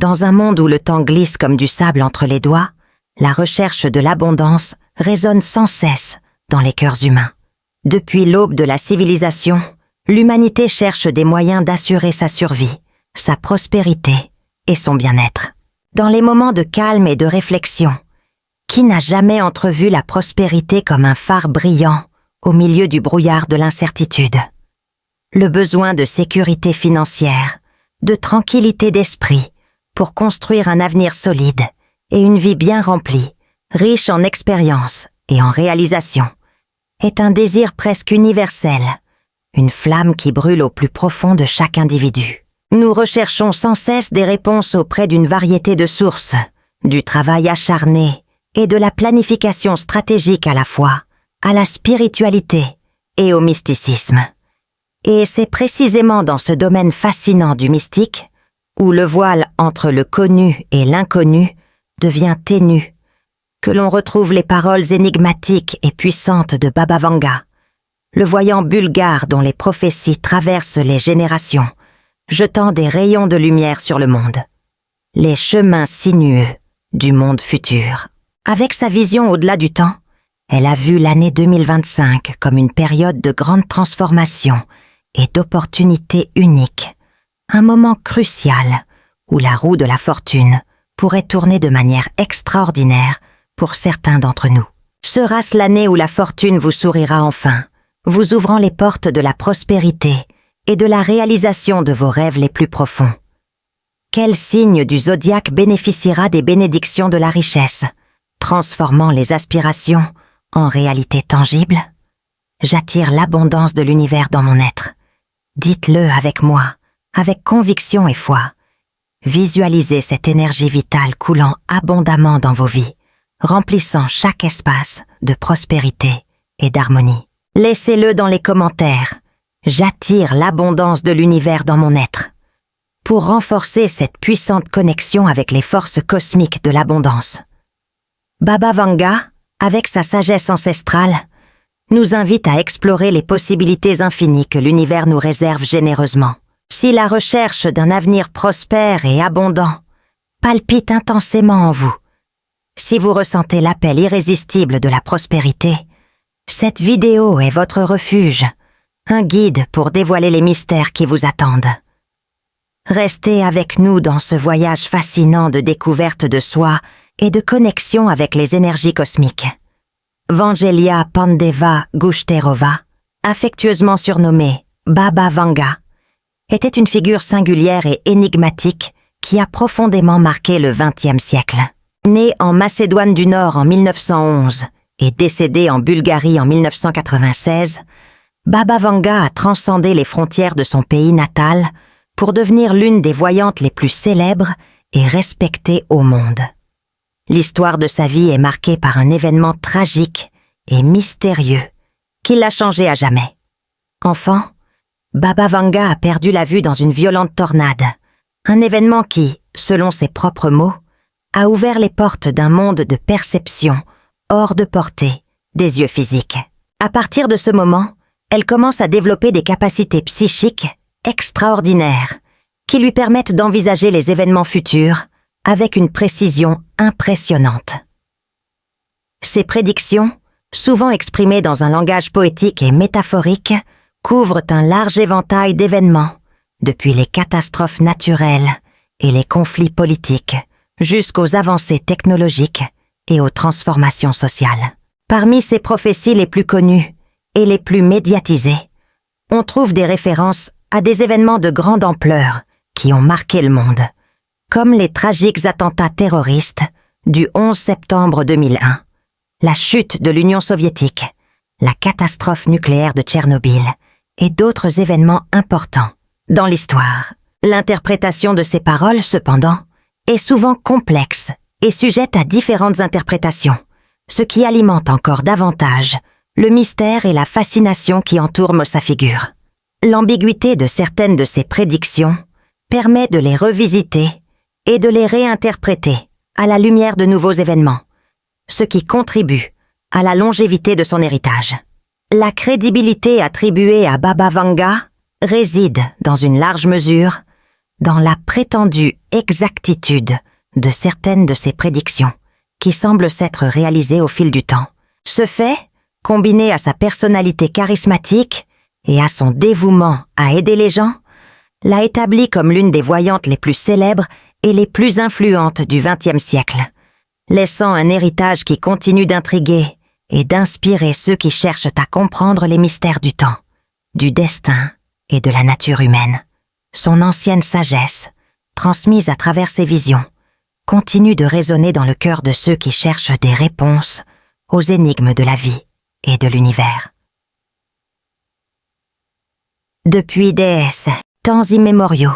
Dans un monde où le temps glisse comme du sable entre les doigts, la recherche de l'abondance résonne sans cesse dans les cœurs humains. Depuis l'aube de la civilisation, l'humanité cherche des moyens d'assurer sa survie, sa prospérité et son bien-être. Dans les moments de calme et de réflexion, qui n'a jamais entrevu la prospérité comme un phare brillant au milieu du brouillard de l'incertitude? Le besoin de sécurité financière, de tranquillité d'esprit pour construire un avenir solide et une vie bien remplie, riche en expériences et en réalisations, est un désir presque universel, une flamme qui brûle au plus profond de chaque individu. Nous recherchons sans cesse des réponses auprès d'une variété de sources, du travail acharné et de la planification stratégique à la fois, à la spiritualité et au mysticisme. Et c'est précisément dans ce domaine fascinant du mystique, où le voile entre le connu et l'inconnu devient ténu, que l'on retrouve les paroles énigmatiques et puissantes de Baba Vanga, le voyant bulgare dont les prophéties traversent les générations, jetant des rayons de lumière sur le monde. Les chemins sinueux du monde futur. Avec sa vision au-delà du temps, elle a vu l'année 2025 comme une période de grande transformation et d'opportunités uniques, un moment crucial où la roue de la fortune pourrait tourner de manière extraordinaire pour certains d'entre nous. Sera-ce l'année où la fortune vous sourira enfin, vous ouvrant les portes de la prospérité et de la réalisation de vos rêves les plus profonds? Quel signe du zodiaque bénéficiera des bénédictions de la richesse, transformant les aspirations en réalité tangible? J'attire l'abondance de l'univers dans mon être. Dites-le avec moi, avec conviction et foi. Visualisez cette énergie vitale coulant abondamment dans vos vies, remplissant chaque espace de prospérité et d'harmonie. Laissez-le dans les commentaires. J'attire l'abondance de l'univers dans mon être. Pour renforcer cette puissante connexion avec les forces cosmiques de l'abondance. Baba Vanga, avec sa sagesse ancestrale, nous invite à explorer les possibilités infinies que l'univers nous réserve généreusement. Si la recherche d'un avenir prospère et abondant palpite intensément en vous, si vous ressentez l'appel irrésistible de la prospérité, cette vidéo est votre refuge, un guide pour dévoiler les mystères qui vous attendent. Restez avec nous dans ce voyage fascinant de découverte de soi et de connexion avec les énergies cosmiques. Vangelia Pandeva Gushterova, affectueusement surnommée Baba Vanga, était une figure singulière et énigmatique qui a profondément marqué le XXe siècle. Née en Macédoine du Nord en 1911 et décédée en Bulgarie en 1996, Baba Vanga a transcendé les frontières de son pays natal pour devenir l'une des voyantes les plus célèbres et respectées au monde. L'histoire de sa vie est marquée par un événement tragique et mystérieux qui l'a changé à jamais. Enfant, Baba Vanga a perdu la vue dans une violente tornade, un événement qui, selon ses propres mots, a ouvert les portes d'un monde de perception hors de portée des yeux physiques. À partir de ce moment, elle commence à développer des capacités psychiques extraordinaires qui lui permettent d'envisager les événements futurs avec une précision impressionnante. Ces prédictions, souvent exprimées dans un langage poétique et métaphorique, couvrent un large éventail d'événements, depuis les catastrophes naturelles et les conflits politiques, jusqu'aux avancées technologiques et aux transformations sociales. Parmi ces prophéties les plus connues et les plus médiatisées, on trouve des références à des événements de grande ampleur qui ont marqué le monde, comme les tragiques attentats terroristes du 11 septembre 2001, la chute de l'Union soviétique, la catastrophe nucléaire de Tchernobyl et d'autres événements importants dans l'histoire. L'interprétation de ces paroles, cependant, est souvent complexe et sujette à différentes interprétations, ce qui alimente encore davantage le mystère et la fascination qui entourent sa figure. L'ambiguïté de certaines de ces prédictions permet de les revisiter et de les réinterpréter à la lumière de nouveaux événements, ce qui contribue à la longévité de son héritage. La crédibilité attribuée à Baba Vanga réside, dans une large mesure, dans la prétendue exactitude de certaines de ses prédictions, qui semblent s'être réalisées au fil du temps. Ce fait, combiné à sa personnalité charismatique et à son dévouement à aider les gens, l'a établie comme l'une des voyantes les plus célèbres et les plus influentes du XXe siècle, laissant un héritage qui continue d'intriguer et d'inspirer ceux qui cherchent à comprendre les mystères du temps, du destin et de la nature humaine. Son ancienne sagesse, transmise à travers ses visions, continue de résonner dans le cœur de ceux qui cherchent des réponses aux énigmes de la vie et de l'univers. Depuis des temps immémoriaux,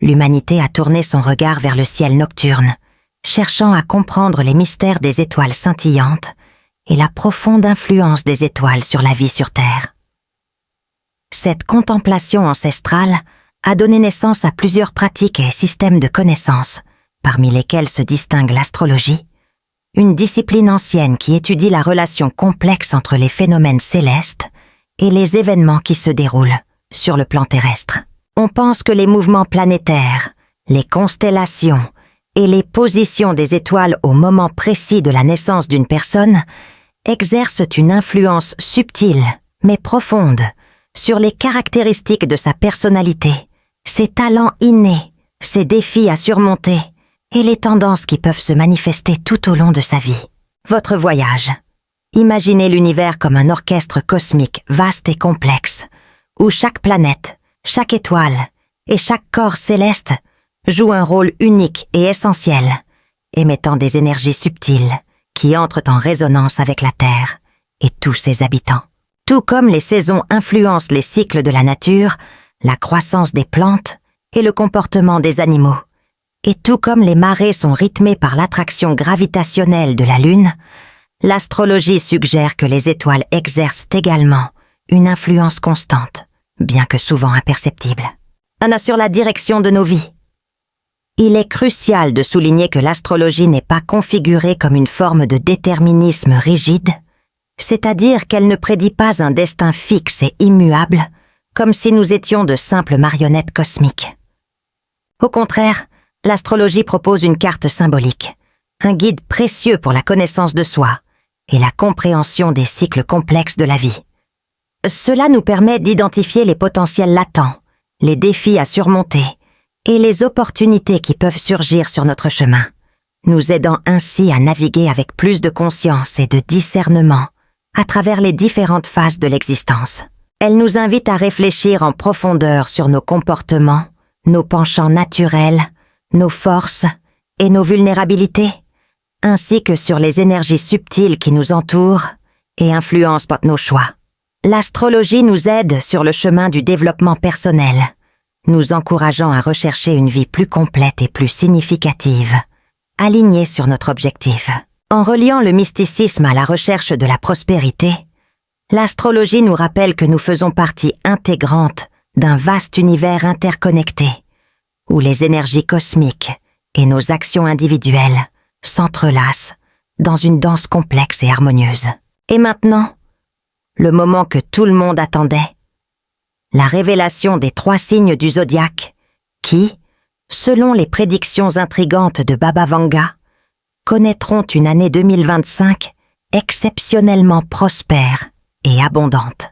l'humanité a tourné son regard vers le ciel nocturne, cherchant à comprendre les mystères des étoiles scintillantes et la profonde influence des étoiles sur la vie sur Terre. Cette contemplation ancestrale a donné naissance à plusieurs pratiques et systèmes de connaissances, parmi lesquels se distingue l'astrologie, une discipline ancienne qui étudie la relation complexe entre les phénomènes célestes et les événements qui se déroulent sur le plan terrestre. On pense que les mouvements planétaires, les constellations et les positions des étoiles au moment précis de la naissance d'une personne exercent une influence subtile mais profonde sur les caractéristiques de sa personnalité, ses talents innés, ses défis à surmonter et les tendances qui peuvent se manifester tout au long de sa vie. Votre voyage. Imaginez l'univers comme un orchestre cosmique vaste et complexe, où chaque planète, chaque étoile et chaque corps céleste joue un rôle unique et essentiel, émettant des énergies subtiles qui entrent en résonance avec la Terre et tous ses habitants. Tout comme les saisons influencent les cycles de la nature, la croissance des plantes et le comportement des animaux, et tout comme les marées sont rythmées par l'attraction gravitationnelle de la Lune, l'astrologie suggère que les étoiles exercent également une influence constante, bien que souvent imperceptible, sur la direction de nos vies. Il est crucial de souligner que l'astrologie n'est pas configurée comme une forme de déterminisme rigide, c'est-à-dire qu'elle ne prédit pas un destin fixe et immuable, comme si nous étions de simples marionnettes cosmiques. Au contraire, l'astrologie propose une carte symbolique, un guide précieux pour la connaissance de soi et la compréhension des cycles complexes de la vie. Cela nous permet d'identifier les potentiels latents, les défis à surmonter et les opportunités qui peuvent surgir sur notre chemin, nous aidant ainsi à naviguer avec plus de conscience et de discernement à travers les différentes phases de l'existence. Elle nous invite à réfléchir en profondeur sur nos comportements, nos penchants naturels, nos forces et nos vulnérabilités, ainsi que sur les énergies subtiles qui nous entourent et influencent nos choix. L'astrologie nous aide sur le chemin du développement personnel, nous encourageant à rechercher une vie plus complète et plus significative, alignée sur notre objectif. En reliant le mysticisme à la recherche de la prospérité, l'astrologie nous rappelle que nous faisons partie intégrante d'un vaste univers interconnecté, où les énergies cosmiques et nos actions individuelles s'entrelacent dans une danse complexe et harmonieuse. Et maintenant, le moment que tout le monde attendait, la révélation des 3 signes du zodiaque qui, selon les prédictions intrigantes de Baba Vanga, connaîtront une année 2025 exceptionnellement prospère et abondante.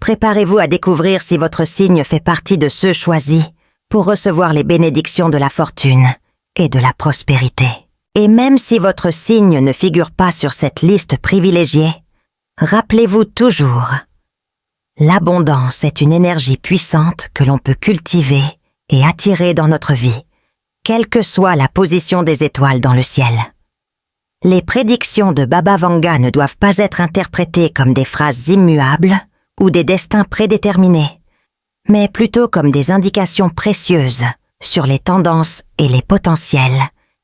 Préparez-vous à découvrir si votre signe fait partie de ceux choisis pour recevoir les bénédictions de la fortune et de la prospérité. Et même si votre signe ne figure pas sur cette liste privilégiée, rappelez-vous toujours, l'abondance est une énergie puissante que l'on peut cultiver et attirer dans notre vie, quelle que soit la position des étoiles dans le ciel. Les prédictions de Baba Vanga ne doivent pas être interprétées comme des phrases immuables ou des destins prédéterminés, mais plutôt comme des indications précieuses sur les tendances et les potentiels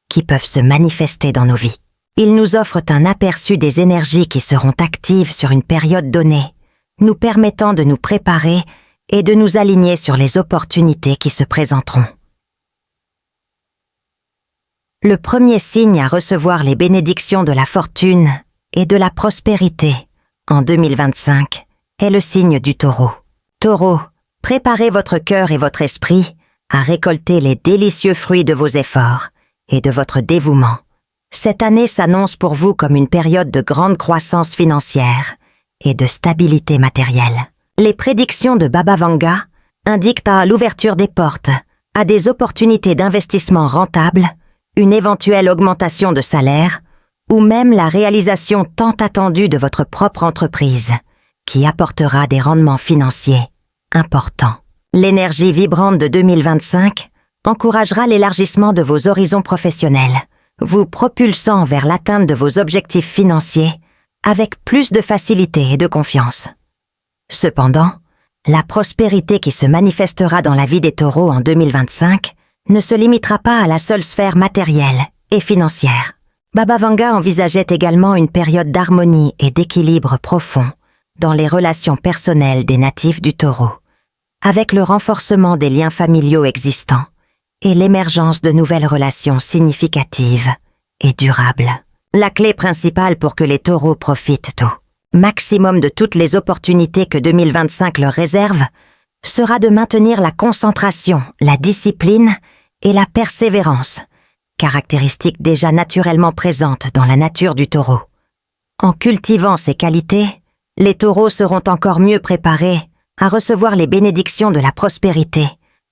qui peuvent se manifester dans nos vies. Ils nous offrent un aperçu des énergies qui seront actives sur une période donnée, nous permettant de nous préparer et de nous aligner sur les opportunités qui se présenteront. Le premier signe à recevoir les bénédictions de la fortune et de la prospérité en 2025 est le signe du Taureau. Taureau, préparez votre cœur et votre esprit à récolter les délicieux fruits de vos efforts et de votre dévouement. Cette année s'annonce pour vous comme une période de grande croissance financière et de stabilité matérielle. Les prédictions de Baba Vanga indiquent à l'ouverture des portes à des opportunités d'investissement rentables, une éventuelle augmentation de salaire ou même la réalisation tant attendue de votre propre entreprise qui apportera des rendements financiers importants. L'énergie vibrante de 2025 encouragera l'élargissement de vos horizons professionnels, vous propulsant vers l'atteinte de vos objectifs financiers avec plus de facilité et de confiance. Cependant, la prospérité qui se manifestera dans la vie des taureaux en 2025 ne se limitera pas à la seule sphère matérielle et financière. Baba Vanga envisageait également une période d'harmonie et d'équilibre profond dans les relations personnelles des natifs du Taureau, avec le renforcement des liens familiaux existants et l'émergence de nouvelles relations significatives et durables. La clé principale pour que les taureaux profitent au maximum de toutes les opportunités que 2025 leur réserve sera de maintenir la concentration, la discipline et la persévérance, caractéristiques déjà naturellement présentes dans la nature du taureau. En cultivant ces qualités, les taureaux seront encore mieux préparés à recevoir les bénédictions de la prospérité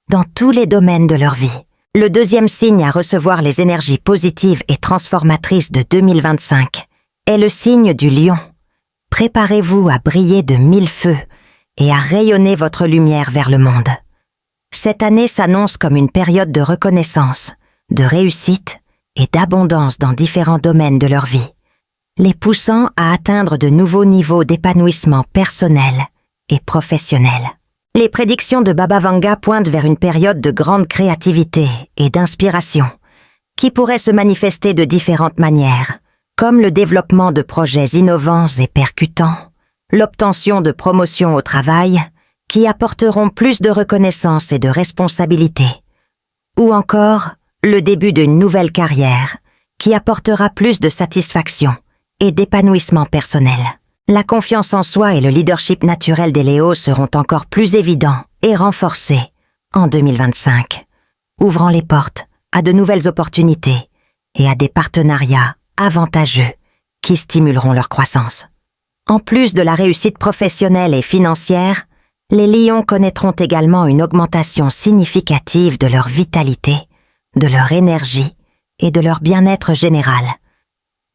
dans tous les domaines de leur vie. Le deuxième signe à recevoir les énergies positives et transformatrices de 2025 est le signe du lion. Préparez-vous à briller de 1000 feux et à rayonner votre lumière vers le monde. Cette année s'annonce comme une période de reconnaissance, de réussite et d'abondance dans différents domaines de leur vie, les poussant à atteindre de nouveaux niveaux d'épanouissement personnel et professionnel. Les prédictions de Baba Vanga pointent vers une période de grande créativité et d'inspiration, qui pourrait se manifester de différentes manières, comme le développement de projets innovants et percutants, l'obtention de promotions au travail, qui apporteront plus de reconnaissance et de responsabilité, ou encore le début d'une nouvelle carrière, qui apportera plus de satisfaction et d'épanouissement personnel. La confiance en soi et le leadership naturel des Léos seront encore plus évidents et renforcés en 2025, ouvrant les portes à de nouvelles opportunités et à des partenariats avantageux qui stimuleront leur croissance. En plus de la réussite professionnelle et financière, les lions connaîtront également une augmentation significative de leur vitalité, de leur énergie et de leur bien-être général,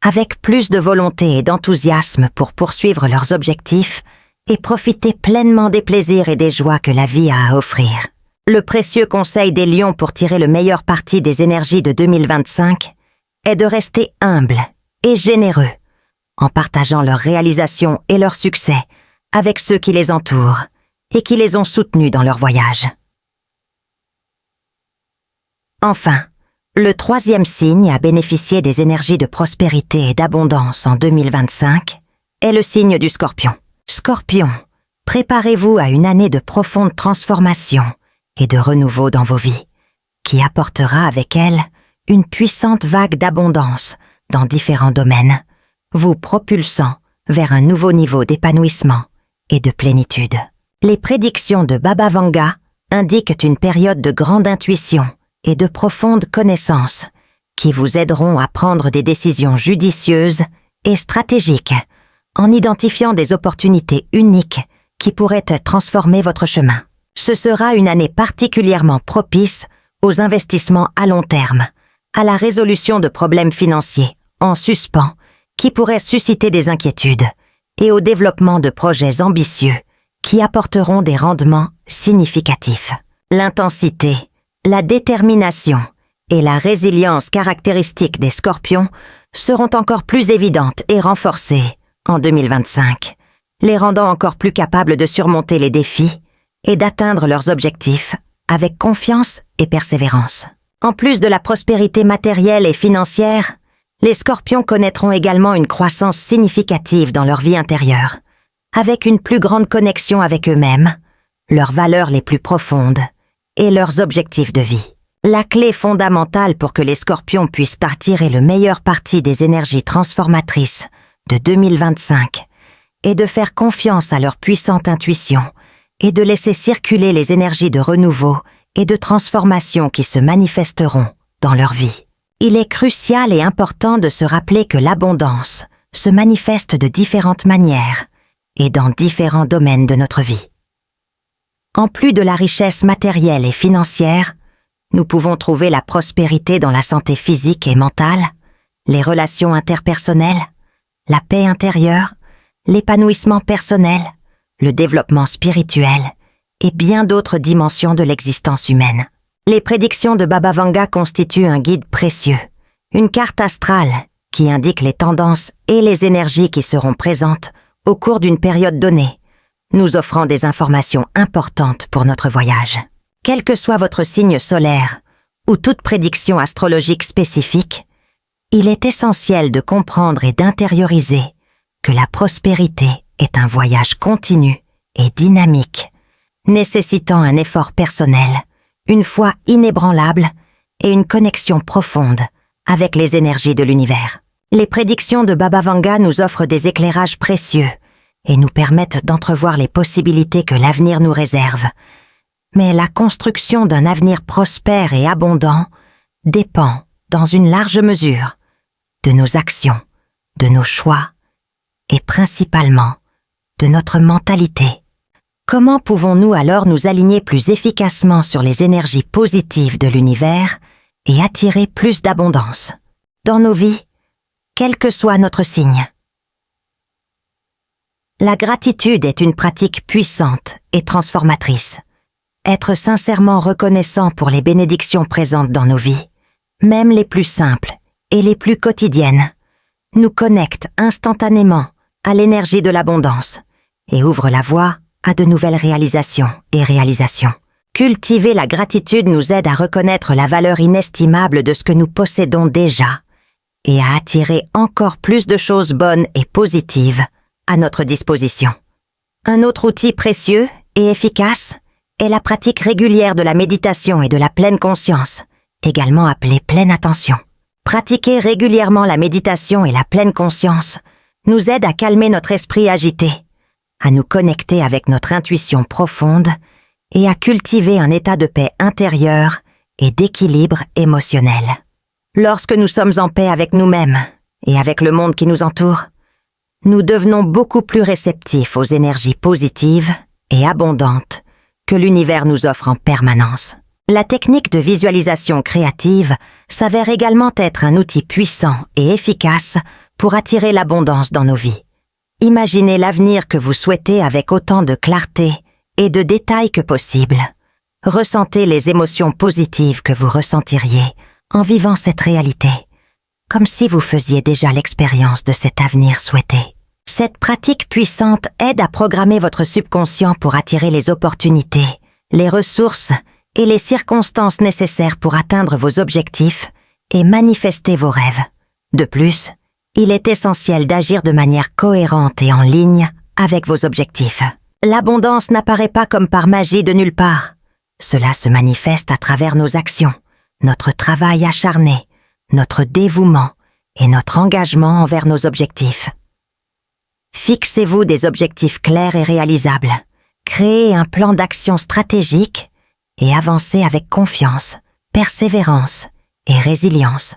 avec plus de volonté et d'enthousiasme pour poursuivre leurs objectifs et profiter pleinement des plaisirs et des joies que la vie a à offrir. Le précieux conseil des lions pour tirer le meilleur parti des énergies de 2025 est de rester humble et généreux, en partageant leurs réalisations et leurs succès avec ceux qui les entourent et qui les ont soutenus dans leur voyage. Enfin, le troisième signe à bénéficier des énergies de prospérité et d'abondance en 2025 est le signe du Scorpion. Scorpion, préparez-vous à une année de profonde transformation et de renouveau dans vos vies, qui apportera avec elle une puissante vague d'abondance dans différents domaines, vous propulsant vers un nouveau niveau d'épanouissement et de plénitude. Les prédictions de Baba Vanga indiquent une période de grande intuition et de profondes connaissances qui vous aideront à prendre des décisions judicieuses et stratégiques en identifiant des opportunités uniques qui pourraient transformer votre chemin. Ce sera une année particulièrement propice aux investissements à long terme, à la résolution de problèmes financiers en suspens qui pourraient susciter des inquiétudes et au développement de projets ambitieux qui apporteront des rendements significatifs. L'intensité, la détermination et la résilience caractéristiques des scorpions seront encore plus évidentes et renforcées en 2025, les rendant encore plus capables de surmonter les défis et d'atteindre leurs objectifs avec confiance et persévérance. En plus de la prospérité matérielle et financière, les scorpions connaîtront également une croissance significative dans leur vie intérieure, avec une plus grande connexion avec eux-mêmes, leurs valeurs les plus profondes et leurs objectifs de vie. La clé fondamentale pour que les scorpions puissent attirer le meilleur parti des énergies transformatrices de 2025 est de faire confiance à leur puissante intuition et de laisser circuler les énergies de renouveau et de transformations qui se manifesteront dans leur vie. Il est crucial et important de se rappeler que l'abondance se manifeste de différentes manières et dans différents domaines de notre vie. En plus de la richesse matérielle et financière, nous pouvons trouver la prospérité dans la santé physique et mentale, les relations interpersonnelles, la paix intérieure, l'épanouissement personnel, le développement spirituel et bien d'autres dimensions de l'existence humaine. Les prédictions de Baba Vanga constituent un guide précieux, une carte astrale qui indique les tendances et les énergies qui seront présentes au cours d'une période donnée, nous offrant des informations importantes pour notre voyage. Quel que soit votre signe solaire ou toute prédiction astrologique spécifique, il est essentiel de comprendre et d'intérioriser que la prospérité est un voyage continu et dynamique, nécessitant un effort personnel, une foi inébranlable et une connexion profonde avec les énergies de l'univers. Les prédictions de Baba Vanga nous offrent des éclairages précieux et nous permettent d'entrevoir les possibilités que l'avenir nous réserve. Mais la construction d'un avenir prospère et abondant dépend, dans une large mesure, de nos actions, de nos choix et principalement de notre mentalité. Comment pouvons-nous alors nous aligner plus efficacement sur les énergies positives de l'univers et attirer plus d'abondance dans nos vies, quel que soit notre signe? La gratitude est une pratique puissante et transformatrice. Être sincèrement reconnaissant pour les bénédictions présentes dans nos vies, même les plus simples et les plus quotidiennes, nous connecte instantanément à l'énergie de l'abondance et ouvre la voie à de nouvelles réalisations et réalisations. Cultiver la gratitude nous aide à reconnaître la valeur inestimable de ce que nous possédons déjà et à attirer encore plus de choses bonnes et positives à notre disposition. Un autre outil précieux et efficace est la pratique régulière de la méditation et de la pleine conscience, également appelée pleine attention. Pratiquer régulièrement la méditation et la pleine conscience nous aide à calmer notre esprit agité, à nous connecter avec notre intuition profonde et à cultiver un état de paix intérieure et d'équilibre émotionnel. Lorsque nous sommes en paix avec nous-mêmes et avec le monde qui nous entoure, nous devenons beaucoup plus réceptifs aux énergies positives et abondantes que l'univers nous offre en permanence. La technique de visualisation créative s'avère également être un outil puissant et efficace pour attirer l'abondance dans nos vies. Imaginez l'avenir que vous souhaitez avec autant de clarté et de détails que possible. Ressentez les émotions positives que vous ressentiriez en vivant cette réalité, comme si vous faisiez déjà l'expérience de cet avenir souhaité. Cette pratique puissante aide à programmer votre subconscient pour attirer les opportunités, les ressources et les circonstances nécessaires pour atteindre vos objectifs et manifester vos rêves. De plus, il est essentiel d'agir de manière cohérente et en ligne avec vos objectifs. L'abondance n'apparaît pas comme par magie de nulle part. Cela se manifeste à travers nos actions, notre travail acharné, notre dévouement et notre engagement envers nos objectifs. Fixez-vous des objectifs clairs et réalisables. Créez un plan d'action stratégique et avancez avec confiance, persévérance et résilience,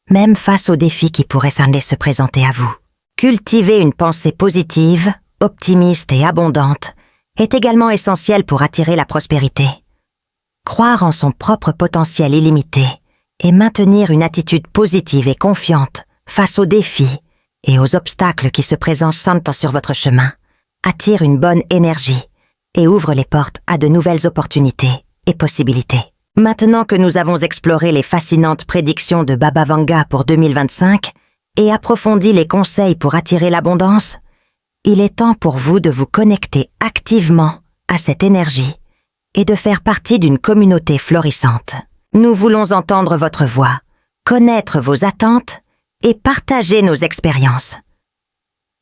même face aux défis qui pourraient se présenter à vous. Cultiver une pensée positive, optimiste et abondante est également essentiel pour attirer la prospérité. Croire en son propre potentiel illimité et maintenir une attitude positive et confiante face aux défis et aux obstacles qui se présentent sur votre chemin attire une bonne énergie et ouvre les portes à de nouvelles opportunités et possibilités. Maintenant que nous avons exploré les fascinantes prédictions de Baba Vanga pour 2025 et approfondi les conseils pour attirer l'abondance, il est temps pour vous de vous connecter activement à cette énergie et de faire partie d'une communauté florissante. Nous voulons entendre votre voix, connaître vos attentes et partager nos expériences.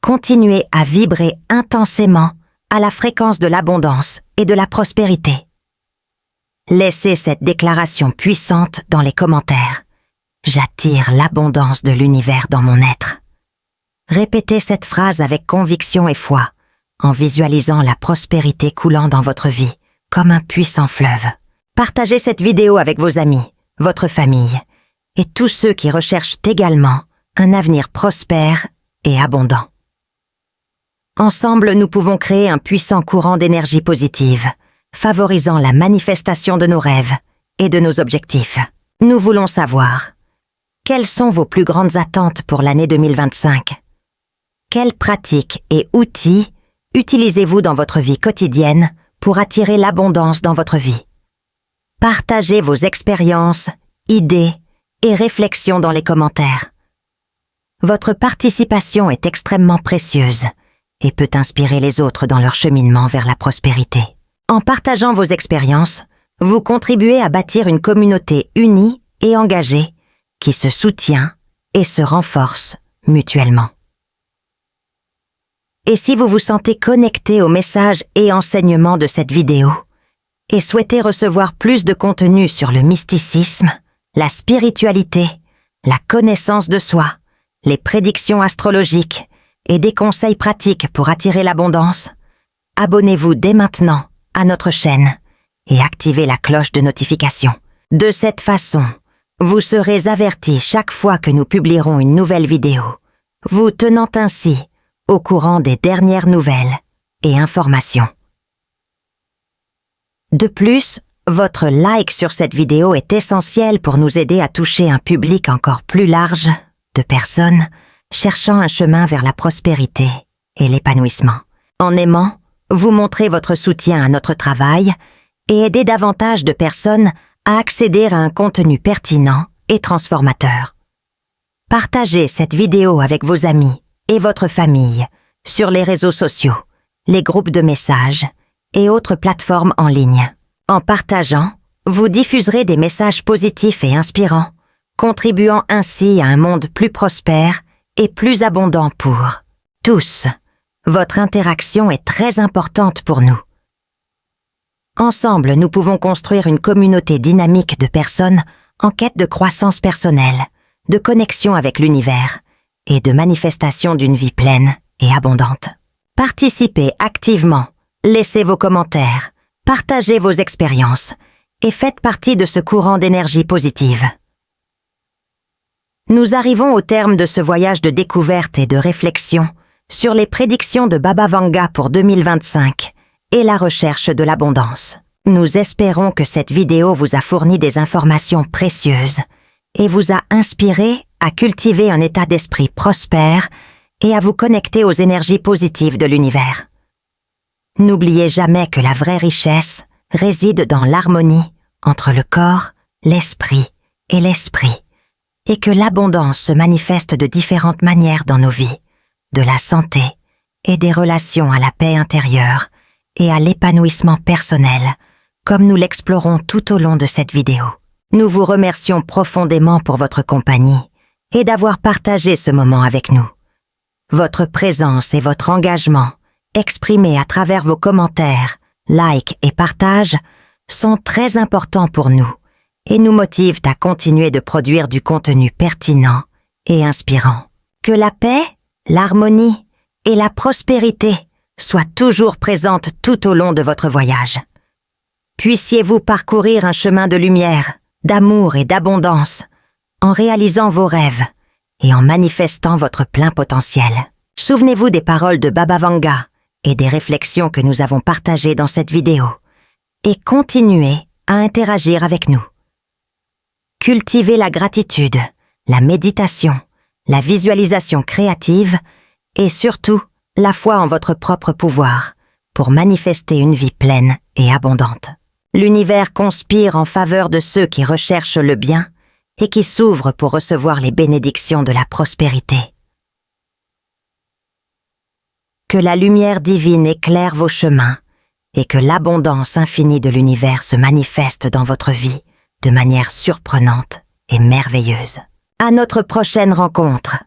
Continuez à vibrer intensément à la fréquence de l'abondance et de la prospérité. Laissez cette déclaration puissante dans les commentaires. J'attire l'abondance de l'univers dans mon être. Répétez cette phrase avec conviction et foi, en visualisant la prospérité coulant dans votre vie, comme un puissant fleuve. Partagez cette vidéo avec vos amis, votre famille et tous ceux qui recherchent également un avenir prospère et abondant. Ensemble, nous pouvons créer un puissant courant d'énergie positive, favorisant la manifestation de nos rêves et de nos objectifs. Nous voulons savoir, quelles sont vos plus grandes attentes pour l'année 2025? Quelles pratiques et outils utilisez-vous dans votre vie quotidienne pour attirer l'abondance dans votre vie? Partagez vos expériences, idées et réflexions dans les commentaires. Votre participation est extrêmement précieuse et peut inspirer les autres dans leur cheminement vers la prospérité. En partageant vos expériences, vous contribuez à bâtir une communauté unie et engagée qui se soutient et se renforce mutuellement. Et si vous vous sentez connecté aux messages et enseignements de cette vidéo et souhaitez recevoir plus de contenu sur le mysticisme, la spiritualité, la connaissance de soi, les prédictions astrologiques et des conseils pratiques pour attirer l'abondance, abonnez-vous dès maintenant à notre chaîne et activez la cloche de notification. De cette façon, vous serez avertis chaque fois que nous publierons une nouvelle vidéo, vous tenant ainsi au courant des dernières nouvelles et informations. De plus, votre like sur cette vidéo est essentiel pour nous aider à toucher un public encore plus large de personnes cherchant un chemin vers la prospérité et l'épanouissement. En aimant, vous montrez votre soutien à notre travail et aidez davantage de personnes à accéder à un contenu pertinent et transformateur. Partagez cette vidéo avec vos amis et votre famille sur les réseaux sociaux, les groupes de messages et autres plateformes en ligne. En partageant, vous diffuserez des messages positifs et inspirants, contribuant ainsi à un monde plus prospère et plus abondant pour tous. Votre interaction est très importante pour nous. Ensemble, nous pouvons construire une communauté dynamique de personnes en quête de croissance personnelle, de connexion avec l'univers et de manifestation d'une vie pleine et abondante. Participez activement, laissez vos commentaires, partagez vos expériences et faites partie de ce courant d'énergie positive. Nous arrivons au terme de ce voyage de découverte et de réflexion sur les prédictions de Baba Vanga pour 2025 et la recherche de l'abondance. Nous espérons que cette vidéo vous a fourni des informations précieuses et vous a inspiré à cultiver un état d'esprit prospère et à vous connecter aux énergies positives de l'univers. N'oubliez jamais que la vraie richesse réside dans l'harmonie entre le corps, l'esprit et que l'abondance se manifeste de différentes manières dans nos vies, de la santé et des relations à la paix intérieure et à l'épanouissement personnel, comme nous l'explorons tout au long de cette vidéo. Nous vous remercions profondément pour votre compagnie et d'avoir partagé ce moment avec nous. Votre présence et votre engagement, exprimés à travers vos commentaires, likes et partages, sont très importants pour nous et nous motivent à continuer de produire du contenu pertinent et inspirant. Que la paix, l'harmonie et la prospérité soient toujours présentes tout au long de votre voyage. Puissiez-vous parcourir un chemin de lumière, d'amour et d'abondance, en réalisant vos rêves et en manifestant votre plein potentiel. Souvenez-vous des paroles de Baba Vanga et des réflexions que nous avons partagées dans cette vidéo et continuez à interagir avec nous. Cultivez la gratitude, la méditation, la visualisation créative et surtout la foi en votre propre pouvoir pour manifester une vie pleine et abondante. L'univers conspire en faveur de ceux qui recherchent le bien et qui s'ouvrent pour recevoir les bénédictions de la prospérité. Que la lumière divine éclaire vos chemins et que l'abondance infinie de l'univers se manifeste dans votre vie de manière surprenante et merveilleuse. À notre prochaine rencontre!